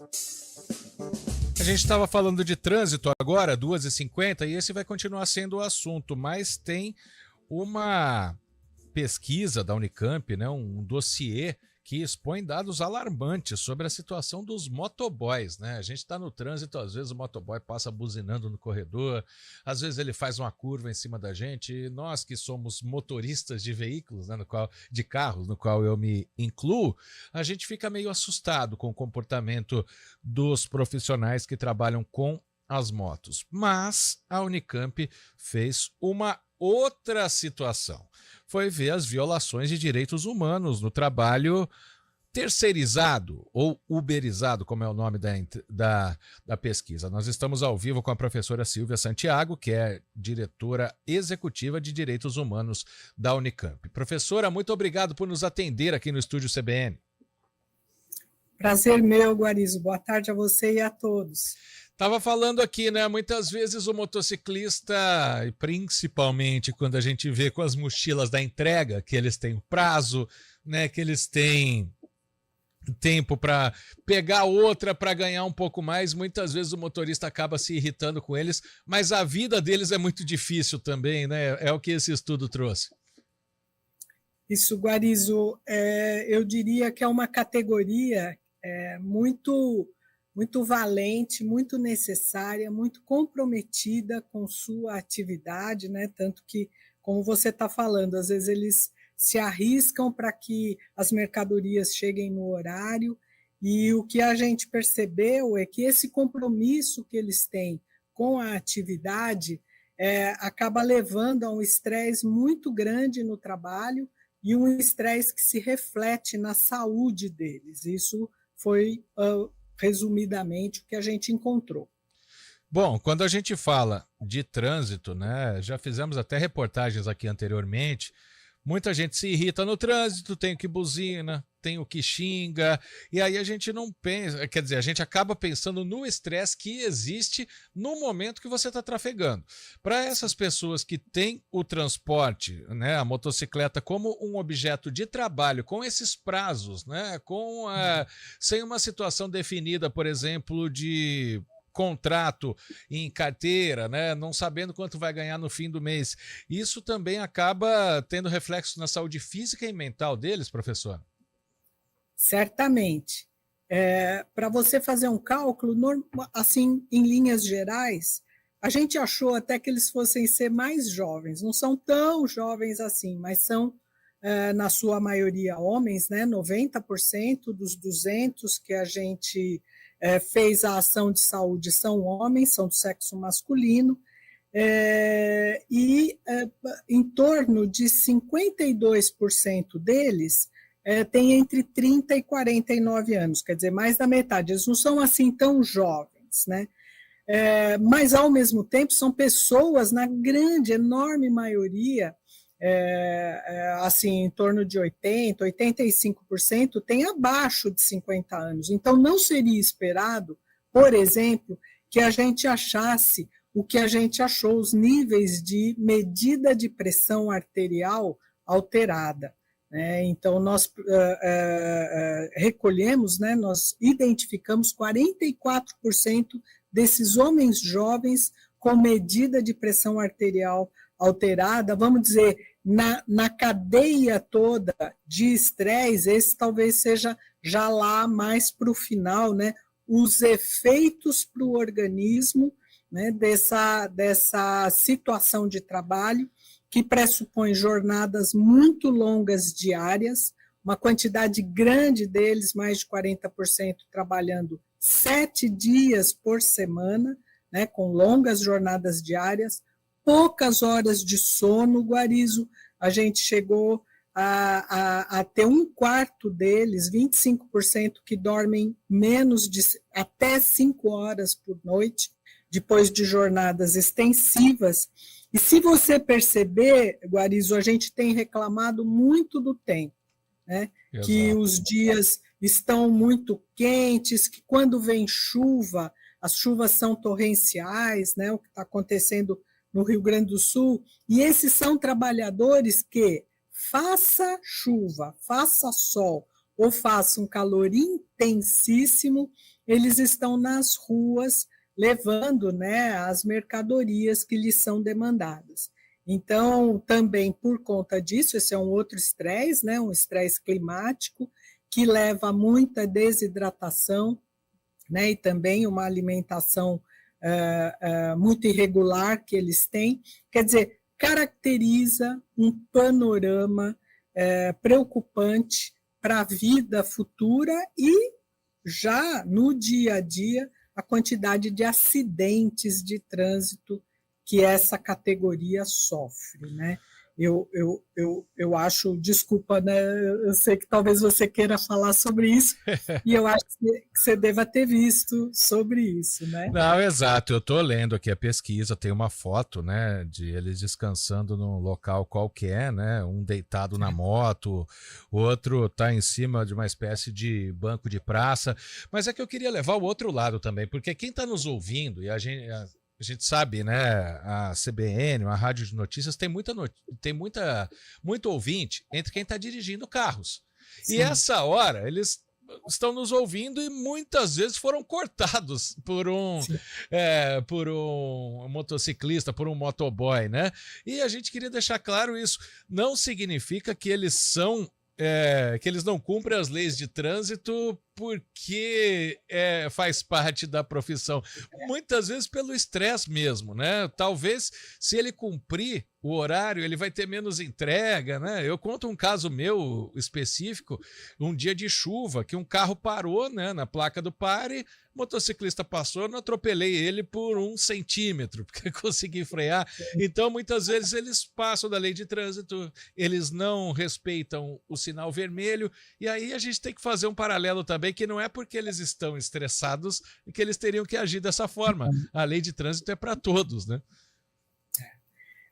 A gente estava falando de trânsito agora, 2h50, e esse vai continuar sendo o assunto, mas tem uma pesquisa da Unicamp, né, um dossiê que expõe dados alarmantes sobre a situação dos motoboys, né? A gente está no trânsito, às vezes o motoboy passa buzinando no corredor, às vezes ele faz uma curva em cima da gente, e nós que somos motoristas de veículos, né, de carros, no qual eu me incluo, a gente fica meio assustado com o comportamento dos profissionais que trabalham com as motos. Mas a Unicamp fez uma outra situação. Foi ver as violações de direitos humanos no trabalho terceirizado ou uberizado, como é o nome da pesquisa. Nós estamos ao vivo com a professora Silvia Santiago, que é diretora executiva de Direitos Humanos da Unicamp. Professora, muito obrigado por nos atender aqui no Estúdio CBN. Prazer meu, Guarizo. Boa tarde a você e a todos. Estava falando aqui, né? Muitas vezes o motociclista, e principalmente quando a gente vê com as mochilas da entrega, que eles têm prazo, né? Que eles têm tempo para pegar outra para ganhar um pouco mais, muitas vezes o motorista acaba se irritando com eles, mas a vida deles é muito difícil também, né? É o que esse estudo trouxe. Isso, Guarizo, eu diria que é uma categoria muito valente, muito necessária, muito comprometida com sua atividade, né? Tanto que, como você está falando, às vezes eles se arriscam para que as mercadorias cheguem no horário, e o que a gente percebeu é que esse compromisso que eles têm com a atividade acaba levando a um estresse muito grande no trabalho e um estresse que se reflete na saúde deles. Isso foi resumidamente o que a gente encontrou. Bom, quando a gente fala de trânsito, né, já fizemos até reportagens aqui anteriormente, muita gente se irrita no trânsito, tem o que buzina, tem o que xinga, e aí a gente não pensa, quer dizer, a gente acaba pensando no estresse que existe no momento que você está trafegando. Para essas pessoas que têm o transporte, né, a motocicleta como um objeto de trabalho, com esses prazos, né, sem uma situação definida, por exemplo, de contrato em carteira, né, não sabendo quanto vai ganhar no fim do mês. Isso também acaba tendo reflexo na saúde física e mental deles, professor? Certamente. Para você fazer um cálculo, assim, em linhas gerais, a gente achou até que eles fossem ser mais jovens. Não são tão jovens assim, mas são, na sua maioria, homens, né? 90% dos 200 que a gente fez a ação de saúde são homens, são do sexo masculino, e em torno de 52% deles tem entre 30 e 49 anos, quer dizer, mais da metade. Eles não são assim tão jovens, né? Mas, ao mesmo tempo, são pessoas, na grande, enorme maioria, assim, em torno de 80%, 85%, tem abaixo de 50 anos. Então, não seria esperado, por exemplo, que a gente achasse o que a gente achou, os níveis de medida de pressão arterial alterada. Então, nós recolhemos, né, nós identificamos 44% desses homens jovens com medida de pressão arterial alterada, vamos dizer, na cadeia toda de estresse, esse talvez seja já lá mais para o final, né, os efeitos para o organismo, né, dessa situação de trabalho, que pressupõe jornadas muito longas diárias, uma quantidade grande deles, mais de 40%, trabalhando 7 dias por semana, né, com longas jornadas diárias, poucas horas de sono, Guarizo. A gente chegou a ter um quarto deles, 25%, que dormem até 5 horas por noite, depois de jornadas extensivas. E se você perceber, Guarizo, a gente tem reclamado muito do tempo, né? Que os dias estão muito quentes, que quando vem chuva, as chuvas são torrenciais, né? O que está acontecendo no Rio Grande do Sul, e esses são trabalhadores que, faça chuva, faça sol, ou faça um calor intensíssimo, eles estão nas ruas levando, né, as mercadorias que lhes são demandadas. Então, também por conta disso, esse é um outro estresse, né, um estresse climático, que leva a muita desidratação, né, e também uma alimentação muito irregular que eles têm. Quer dizer, caracteriza um panorama preocupante para a vida futura e já no dia a dia a quantidade de acidentes de trânsito que essa categoria sofre, né? Eu acho, desculpa, né? Eu sei que talvez você queira falar sobre isso, e eu acho que você deva ter visto sobre isso, né? Não, exato. Eu estou lendo aqui a pesquisa, tem uma foto, né, de eles descansando num local qualquer, né? Um deitado na moto, o outro está em cima de uma espécie de banco de praça. Mas é que eu queria levar o outro lado também, porque quem está nos ouvindo, e a gente sabe, né? A CBN, a Rádio de Notícias, tem muito ouvinte entre quem está dirigindo carros. Sim. E essa hora, eles estão nos ouvindo e muitas vezes foram cortados por um motociclista, por um motoboy, né? E a gente queria deixar claro isso. Não significa que eles são que eles não cumprem as leis de trânsito porque faz parte da profissão. Muitas vezes pelo estresse mesmo, né? Talvez se ele cumprir o horário, ele vai ter menos entrega, né? Eu conto um caso meu específico, um dia de chuva, que um carro parou, né, na placa do pare, o motociclista passou, eu não atropelei ele por 1 centímetro, porque consegui frear. Então, muitas vezes, eles passam da lei de trânsito, eles não respeitam o sinal vermelho, e aí a gente tem que fazer um paralelo também, que não é porque eles estão estressados que eles teriam que agir dessa forma. A lei de trânsito é para todos, né?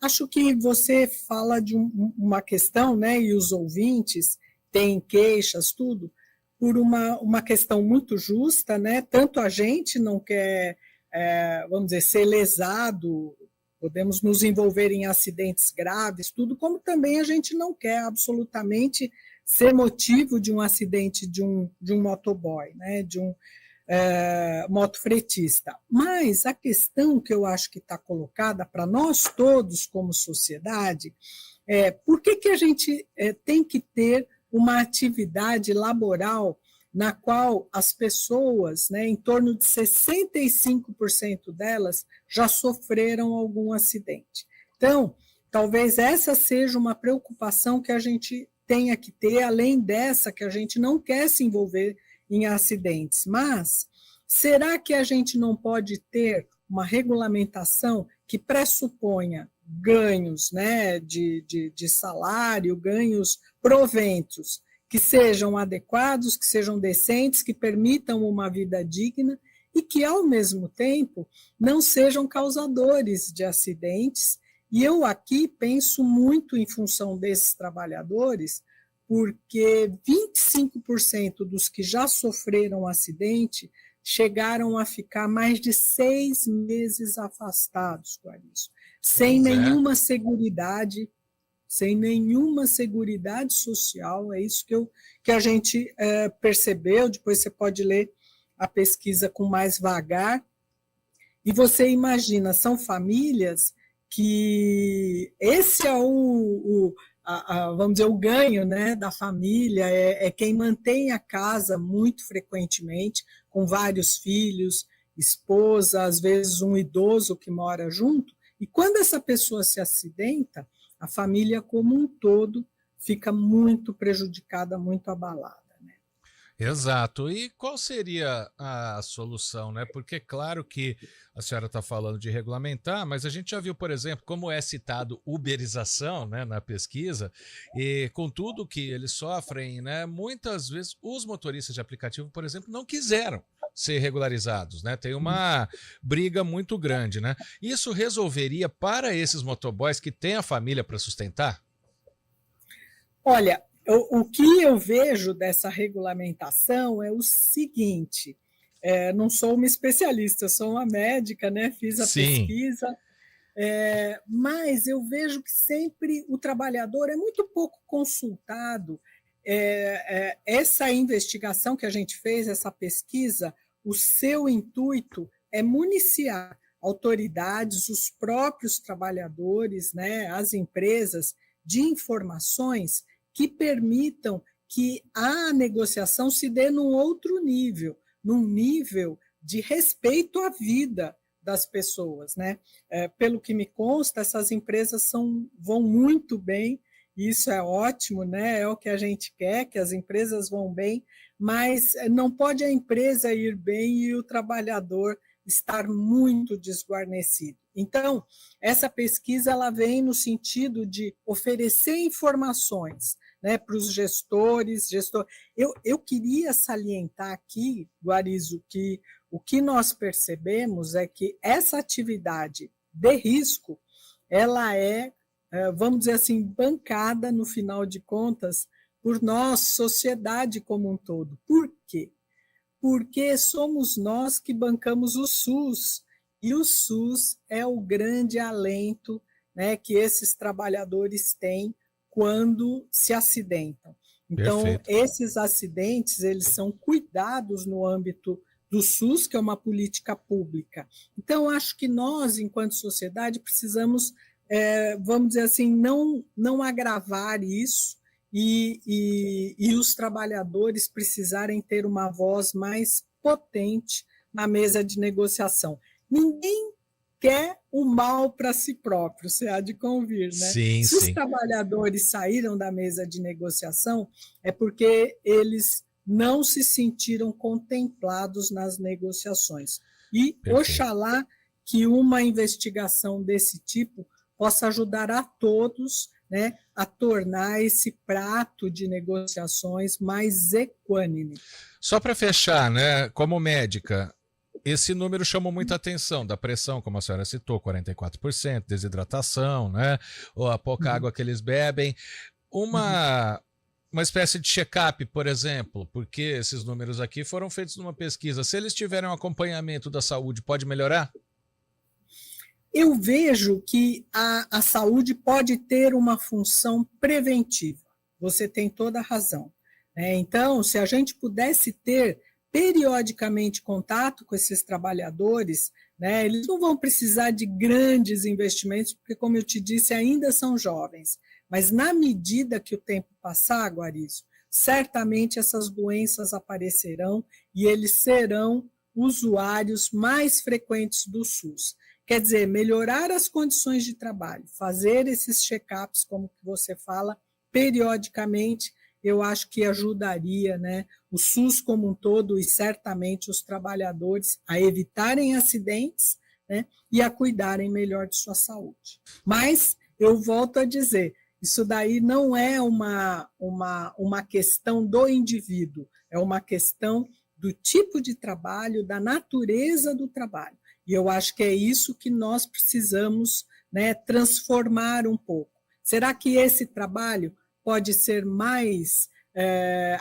Acho que você fala de uma questão, né, e os ouvintes têm queixas, tudo, por uma questão muito justa, né? Tanto a gente não quer, vamos dizer, ser lesado, podemos nos envolver em acidentes graves, tudo, como também a gente não quer absolutamente ser motivo de um acidente de um motoboy, né? De um motofretista. Mas a questão que eu acho que está colocada para nós todos como sociedade é por que a gente tem que ter uma atividade laboral na qual as pessoas, né, em torno de 65% delas, já sofreram algum acidente. Então, talvez essa seja uma preocupação que a gente tenha que ter, além dessa que a gente não quer se envolver em acidentes. Mas será que a gente não pode ter uma regulamentação que pressuponha ganhos, né, de salário, ganhos, proventos, que sejam adequados, que sejam decentes, que permitam uma vida digna e que, ao mesmo tempo, não sejam causadores de acidentes? E eu aqui penso muito em função desses trabalhadores, porque 25% dos que já sofreram acidente chegaram a ficar mais de 6 meses afastados, Clarice, sem nenhuma seguridade, sem nenhuma seguridade social. É isso que a gente percebeu. Depois você pode ler a pesquisa com mais vagar. E você imagina, são famílias que esse é vamos dizer, o ganho, né, da família, é quem mantém a casa muito frequentemente, com vários filhos, esposa, às vezes um idoso que mora junto, e quando essa pessoa se acidenta, a família como um todo fica muito prejudicada, muito abalada. Exato. E qual seria a solução, né? Porque claro que a senhora está falando de regulamentar, mas a gente já viu, por exemplo, como é citado uberização, né, na pesquisa, e com tudo que eles sofrem, né, muitas vezes os motoristas de aplicativo, por exemplo, não quiseram ser regularizados, né? Tem uma briga muito grande, né? Isso resolveria para esses motoboys que têm a família para sustentar? Olha, o que eu vejo dessa regulamentação é o seguinte: não sou uma especialista, sou uma médica, né? Fiz a pesquisa, mas eu vejo que sempre o trabalhador é muito pouco consultado essa investigação que a gente fez, essa pesquisa, o seu intuito é municiar autoridades, os próprios trabalhadores, né, as empresas, de informações que permitam que a negociação se dê num outro nível, num nível de respeito à vida das pessoas, né? Pelo que me consta, essas empresas vão muito bem, e isso é ótimo, né? É o que a gente quer, que as empresas vão bem, mas não pode a empresa ir bem e o trabalhador estar muito desguarnecido. Então, essa pesquisa ela vem no sentido de oferecer informações, né, para os gestores. Eu queria salientar aqui, Guarizo, que o que nós percebemos é que essa atividade de risco, ela vamos dizer assim, bancada, no final de contas, por nós, sociedade como um todo. Por quê? Porque somos nós que bancamos o SUS, e o SUS é o grande alento, né, que esses trabalhadores têm quando se acidentam. Então, perfeito, esses acidentes, eles são cuidados no âmbito do SUS, que é uma política pública. Então, acho que nós, enquanto sociedade, precisamos, vamos dizer assim, não agravar isso, e os trabalhadores precisarem ter uma voz mais potente na mesa de negociação. Ninguém quer o mal para si próprio, você há de convir, né? Sim, Se os trabalhadores saíram da mesa de negociação, é porque eles não se sentiram contemplados nas negociações. E perfeito, oxalá que uma investigação desse tipo possa ajudar a todos, né, a tornar esse prato de negociações mais equânime. Só para fechar, né, como médica, esse número chamou muita atenção, da pressão, como a senhora citou, 44%, desidratação, né, ou a pouca água que eles bebem. Uma espécie de check-up, por exemplo, porque esses números aqui foram feitos numa pesquisa. Se eles tiverem um acompanhamento da saúde, pode melhorar? Eu vejo que a saúde pode ter uma função preventiva. Você tem toda a razão. Então, se a gente pudesse ter periodicamente contato com esses trabalhadores, né, eles não vão precisar de grandes investimentos, porque, como eu te disse, ainda são jovens. Mas, na medida que o tempo passar, Guarizo, certamente essas doenças aparecerão e eles serão usuários mais frequentes do SUS. Quer dizer, melhorar as condições de trabalho, fazer esses check-ups, como você fala, periodicamente, eu acho que ajudaria, né, o SUS como um todo e certamente os trabalhadores a evitarem acidentes, né, e a cuidarem melhor de sua saúde. Mas eu volto a dizer, isso daí não é uma questão do indivíduo, é uma questão do tipo de trabalho, da natureza do trabalho. E eu acho que é isso que nós precisamos, né, transformar um pouco. Será que esse trabalho pode ser mais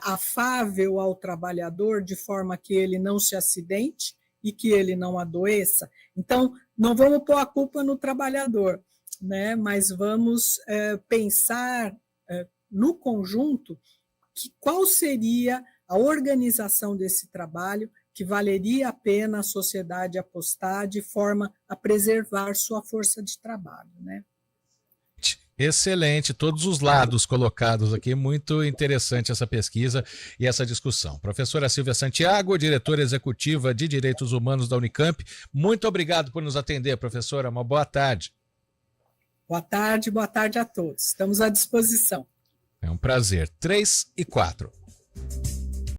afável ao trabalhador, de forma que ele não se acidente e que ele não adoeça? Então, não vamos pôr a culpa no trabalhador, né, mas vamos pensar no conjunto qual seria a organização desse trabalho que valeria a pena a sociedade apostar de forma a preservar sua força de trabalho, né? Excelente, todos os lados colocados aqui, muito interessante essa pesquisa e essa discussão. Professora Silvia Santiago, diretora executiva de Direitos Humanos da Unicamp, muito obrigado por nos atender, professora, uma boa tarde. Boa tarde a todos, estamos à disposição. É um prazer. 3 e 4.